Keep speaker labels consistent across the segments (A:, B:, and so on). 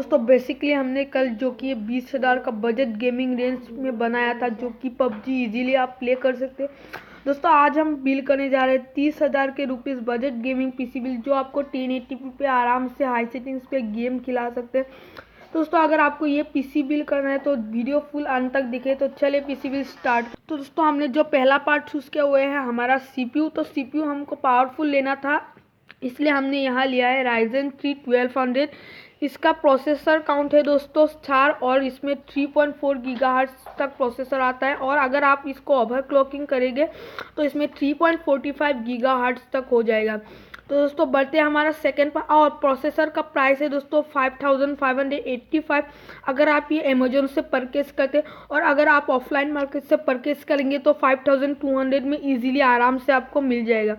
A: दोस्तों बेसिकली हमने कल जो कि 20,000 का बजट गेमिंग रेंज में बनाया था, जो कि पबजी इजीली आप प्ले कर सकते हैं। दोस्तों आज हम बिल करने जा रहे हैं 30,000 के rupees budget gaming PC bill, जो आपको 1080p पे आराम से हाई सेटिंग्स पे गेम खिला सकते हैं। दोस्तों अगर आपको ये पीसी बिल करना है तो वीडियो फुल अंत तक दिखे। तो चले पीसी बिल स्टार्ट। तो दोस्तों हमने जो पहला पार्ट चूज़ किया हुआ है हमारा सीपीयू। तो सीपीयू हमको पावरफुल लेना था, इसलिए हमने यहाँ लिया है Ryzen 3 1200। इसका प्रोसेसर काउंट है दोस्तों 4 और इसमें 3.4 गीगाहर्ट्ज़ तक प्रोसेसर आता है। और अगर आप इसको ओवरक्लॉकिंग करेंगे तो इसमें 3.45 गीगाहर्ट्ज़ तक हो जाएगा। तो दोस्तों बढ़ते हैं हमारा सेकंड पर। और प्रोसेसर का प्राइस है दोस्तों 5585। अगर आप ये अमेजोन से परचेस करते और अगर आप ऑफलाइन मार्केट से परचेस करेंगे तो 5200 में इजीली आराम से आपको मिल जाएगा।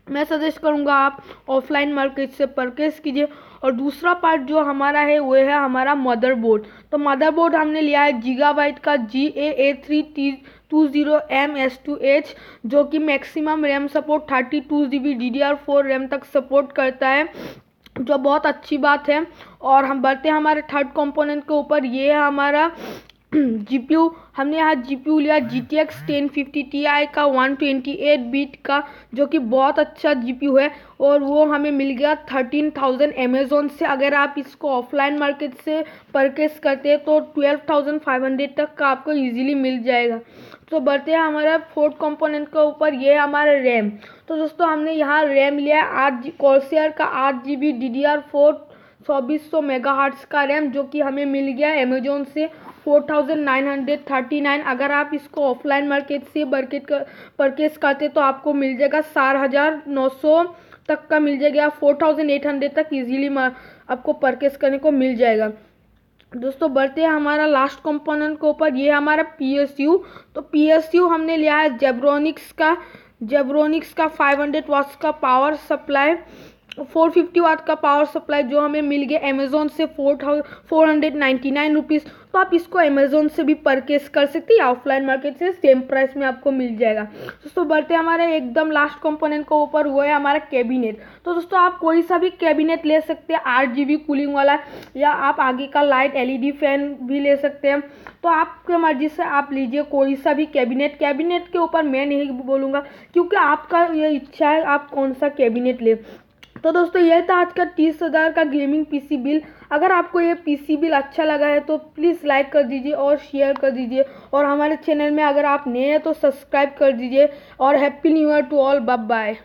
A: मैं सजेस्ट करूंगा आप ऑफलाइन मार्केट से परचेस कीजिए। और दूसरा पार्ट जो हमारा है वो है हमारा मदरबोर्ड। तो मदरबोर्ड हमने लिया है गीगाबाइट का GAA320MS2H, जो कि maximum RAM support 32GB DDR4 RAM तक सपोर्ट करता है, जो बहुत अच्छी बात है। और हम बढ़ते हैं हमारे थर्ड कंपोनेंट के ऊपर। ये है हमारा जीपीयू। हमने यहाँ जीपीयू लिया GTX 1050 Ti का 128 बिट का, जो कि बहुत अच्छा जीपीयू है। और वो हमें मिल गया 13,000 अमेजोन से। अगर आप इसको ऑफलाइन मार्केट से परचेस करते हैं तो 12,500 तक का आपको इजीली मिल जाएगा। तो बढ़ते हैं हमारा फोर्थ कंपोनेंट के ऊपर। ये है हमारा रैम। तो दोस्तों हमने यहाँ रैम लिया है 8 कॉर्सर का 8GB DDR4 2400 मेगाहर्ट्ज़ का रैम, जो कि हमें मिल गया अमेजोन से 4939। अगर आप इसको ऑफलाइन मार्केट से परचेस करते तो आपको मिल जाएगा 4,900 तक का मिल जाएगा। 4,800 तक इजीली आपको परचेस करने को मिल जाएगा। दोस्तों बढ़ते हैं हमारा लास्ट कंपोनेंट के ऊपर। ये हमारा PSU। तो PSU हमने लिया है जेब्रोनिक्स का 500 वाट्स का पावर सप्लाई, 450 वाट का पावर सप्लाई, जो हमें मिल गया अमेजोन से 499 रुपीज़। तो आप इसको अमेजोन से भी परचेस कर सकते हैं, ऑफलाइन मार्केट से सेम प्राइस में आपको मिल जाएगा। दोस्तों बढ़ते हैं हमारे एकदम लास्ट कंपोनेंट के ऊपर, वो है हमारा कैबिनेट। तो दोस्तों आप कोई सा भी कैबिनेट ले सकते हैं 8GB कूलिंग वाला, या आप आगे का लाइट LED फैन भी ले सकते हैं। तो आपके मर्जी से आप लीजिए कोई सा भी कैबिनेट के ऊपर मैं नहीं बोलूँगा, क्योंकि आपका ये इच्छा है आप कौन सा कैबिनेट ले। तो दोस्तों यह था आज का 30,000 का गेमिंग पीसी बिल। अगर आपको ये पीसी बिल अच्छा लगा है तो प्लीज़ लाइक कर दीजिए और शेयर कर दीजिए। और हमारे चैनल में अगर आप नए हैं तो सब्सक्राइब कर दीजिए। और happy new year to all. Bye bye.